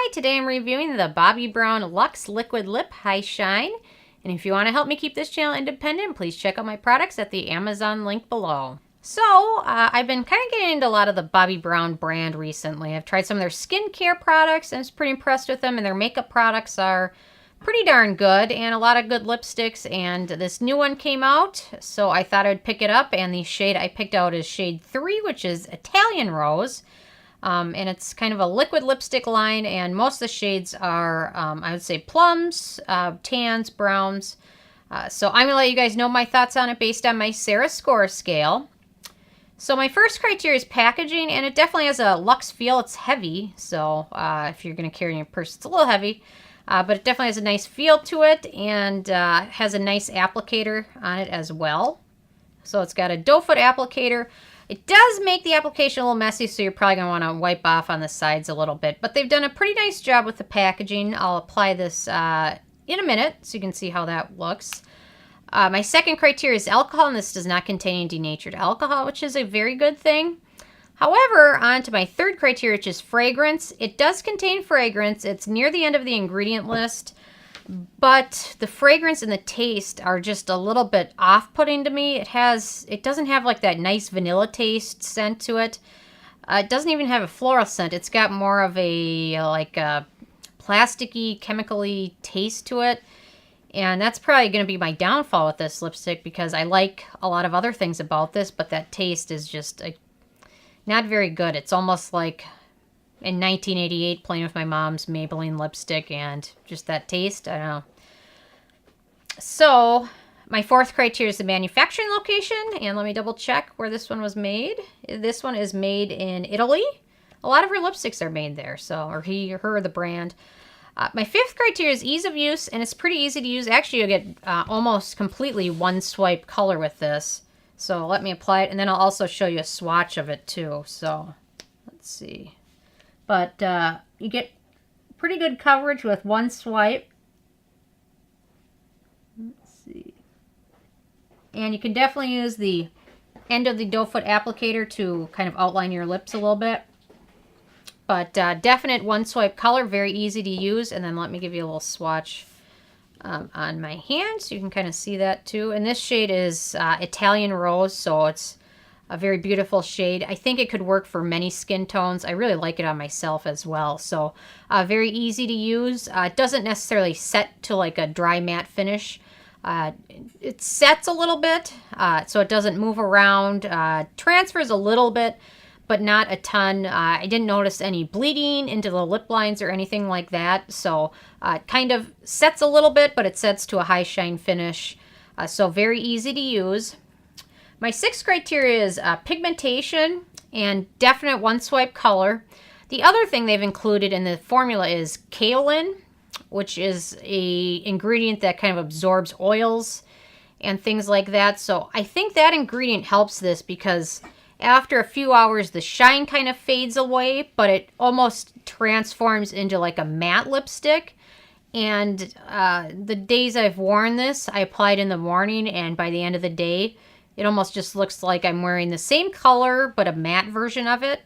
Hi, today I'm reviewing the Bobbi Brown Luxe Liquid Lip High Shine. And if you want to help me keep this channel independent, please check out my products at the Amazon link below. So, I've been kind of getting into a lot of the Bobbi Brown brand recently. I've tried some of their skincare products and I was pretty impressed with them, and their makeup products are pretty darn good, and a lot of good lipsticks, and this new one came out, so I thought I'd pick it up, and the shade I picked out is shade 3, which is Italian Rose. And it's kind of a liquid lipstick line, and most of the shades are, I would say, plums, tans, browns. So I'm going to let you guys know my thoughts on it based on my Sarah score scale. So my first criteria is packaging, and it definitely has a luxe feel. It's heavy, so if you're going to carry it in your purse, it's a little heavy. But it definitely has a nice feel to it, and has a nice applicator on it as well. So it's got a doe foot applicator. It does make the application a little messy, so you're probably going to want to wipe off on the sides a little bit. But they've done a pretty nice job with the packaging. I'll apply this in a minute so you can see how that looks. My second criteria is alcohol, and this does not contain denatured alcohol, which is a very good thing. However, on to my third criteria, which is fragrance. It does contain fragrance. It's near the end of the ingredient list, but the fragrance and the taste are just a little bit off-putting to me. It doesn't have like that nice vanilla taste scent to it. It doesn't even have a floral scent. It's got more of a like a plasticky, chemically taste to it. And that's probably going to be my downfall with this lipstick, because I like a lot of other things about this, but that taste is just not very good. It's almost like in 1988 playing with my mom's Maybelline lipstick, and just that taste, I don't know. So my fourth criteria is the manufacturing location, and let me double check where this one was made. This one is made in Italy. A lot of her lipsticks are made there, so, or he or her, the brand. My fifth criteria is ease of use, and it's pretty easy to use. Actually, you'll get almost completely one swipe color with this. So let me apply it, and then I'll also show you a swatch of it too. So let's see. But you get pretty good coverage with one swipe. Let's see. And you can definitely use the end of the doe foot applicator to kind of outline your lips a little bit. But definite one swipe color, very easy to use. And then let me give you a little swatch on my hand so you can kind of see that too. And this shade is Italian Rose, so it's a very beautiful shade. I think it could work for many skin tones. I really like it on myself as well. So very easy to use. It doesn't necessarily set to like a dry matte finish. It sets a little bit, so it doesn't move around. Transfers a little bit, but not a ton. I didn't notice any bleeding into the lip lines or anything like that. So it kind of sets a little bit, but it sets to a high shine finish. So very easy to use. My sixth criteria is pigmentation and definite one swipe color. The other thing they've included in the formula is kaolin, which is a ingredient that kind of absorbs oils and things like that. So I think that ingredient helps this, because after a few hours, the shine kind of fades away, but it almost transforms into like a matte lipstick. And the days I've worn this, I applied in the morning, and by the end of the day, it almost just looks like I'm wearing the same color, but a matte version of it.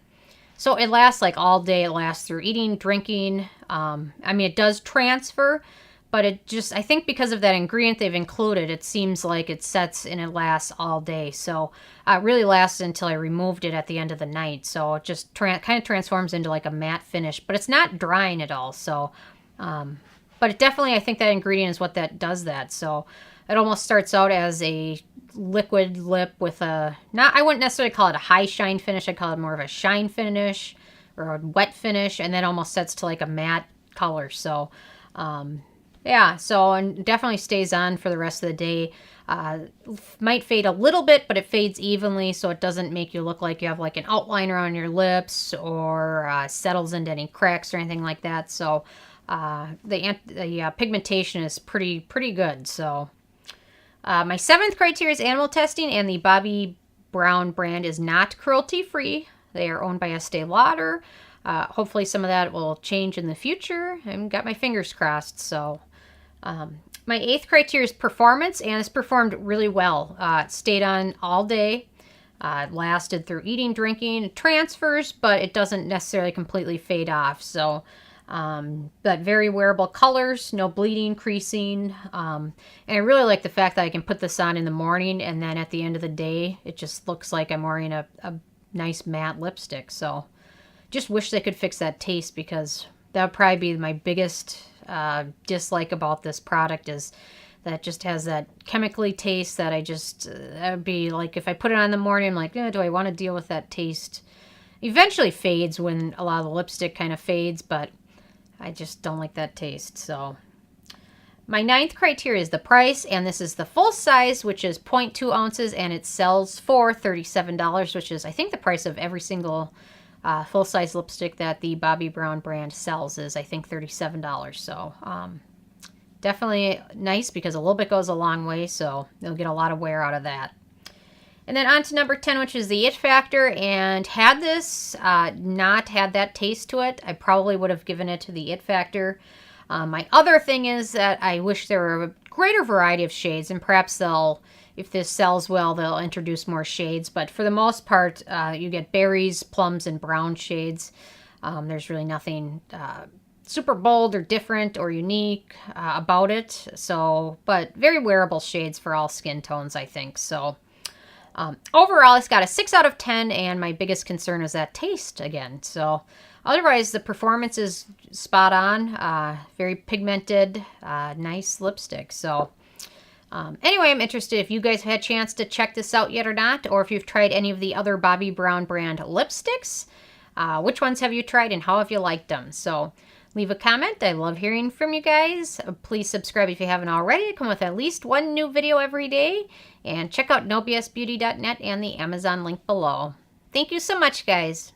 So it lasts like all day. It lasts through eating, drinking. I mean, it does transfer, but it just, I think because of that ingredient they've included, it seems like it sets and it lasts all day. So it really lasts until I removed it at the end of the night. So it just kind of transforms into like a matte finish, but it's not drying at all. So, but it definitely, I think that ingredient is what that does that. So it almost starts out as a liquid lip with a, I wouldn't necessarily call it a high shine finish. I'd call it more of a shine finish or a wet finish, and then almost sets to like a matte color. So, yeah, so, and definitely stays on for the rest of the day. Might fade a little bit, but it fades evenly, so it doesn't make you look like you have like an outliner on your lips, or settles into any cracks or anything like that. So the pigmentation is pretty good. So my seventh criteria is animal testing, and the Bobbi Brown brand is not cruelty-free. They are owned by Estee Lauder. Hopefully some of that will change in the future. I've got my fingers crossed. So my eighth criteria is performance, and it's performed really well. It stayed on all day. It lasted through eating, drinking, transfers, but it doesn't necessarily completely fade off. So But very wearable colors, no bleeding, creasing. And I really like the fact that I can put this on in the morning, and then at the end of the day, it just looks like I'm wearing a nice matte lipstick. So just wish they could fix that taste, because that would probably be my biggest dislike about this product, is that it just has that chemically taste that I just, that would be like, if I put it on in the morning, I'm like, do I want to deal with that taste? Eventually fades when a lot of the lipstick kind of fades, but I just don't like that taste. So my 9th criteria is the price, and this is the full size, which is 0.2 ounces, and it sells for $37, which is, I think, the price of every single full-size lipstick that the Bobbi Brown brand sells is, I think, $37. So definitely nice, because a little bit goes a long way, so you'll get a lot of wear out of that. And then on to number 10, which is the It Factor. And had this not had that taste to it, I probably would have given it to the It Factor. My other thing is that I wish there were a greater variety of shades, and perhaps they'll, if this sells well, they'll introduce more shades. But for the most part, you get berries, plums, and brown shades. There's really nothing super bold or different or unique about it. So, but very wearable shades for all skin tones, I think. So overall, it's got a 6 out of 10, and my biggest concern is that taste again. So otherwise, the performance is spot on. Very pigmented, nice lipstick. So anyway, I'm interested if you guys have had a chance to check this out yet or not, or if you've tried any of the other Bobbi Brown brand lipsticks. Which ones have you tried, and how have you liked them? So leave a comment. I love hearing from you guys. Please subscribe if you haven't already to come with at least one new video every day. And check out nobsbeauty.net and the Amazon link below. Thank you so much, guys.